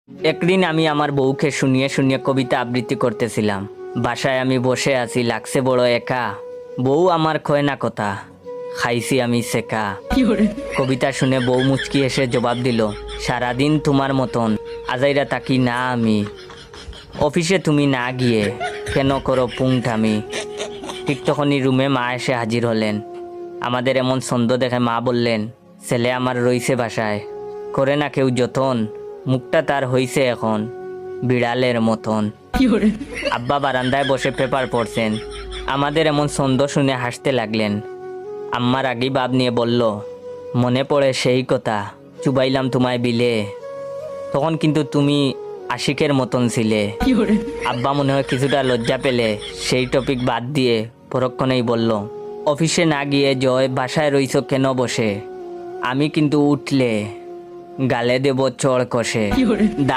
একদিন আমি আমার বউকে শুনিয়ে শুনিয়ে কবিতা আবৃত্তি করতেছিলাম। বাসায় আমি বসে আছি, লাগছে বড় একা। বউ আমার কয় না কথা, খাইছি আমি সেকা। কবিতা শুনে বউ মুচকি এসে জবাব দিল, সারাদিন তোমার মতন আজাইরা তাকি না আমি। অফিসে তুমি না গিয়ে কেন করো পুংঠামি। ঠিক তখনই রুমে মা এসে হাজির হলেন। আমাদের এমন ছন্দ দেখে মা বললেন, ছেলে আমার রইছে বাসায়, করে না কেউ যতন, মুখটা তার হইছে এখন বিড়ালের মতন। আব্বা বারান্দায় বসে পেপার পড়ছেন। আমাদের এমন ছন্দ শুনে হাসতে লাগলেন। আম্মার আগেই ভাব নিয়ে বলল, মনে পড়ে সেই কথা, চুবাইলাম তোমায় বিলে, তখন কিন্তু তুমি আশিকের মতন ছিলে। আব্বা মনে হয় কিছুটা লজ্জা পেলে সেই টপিক বাদ দিয়ে পরক্ষণেই বলল, অফিসে না গিয়ে জয় বাসায় রইছ কেন বসে, আমি কিন্তু উঠলে গালে দেব চড় কষে।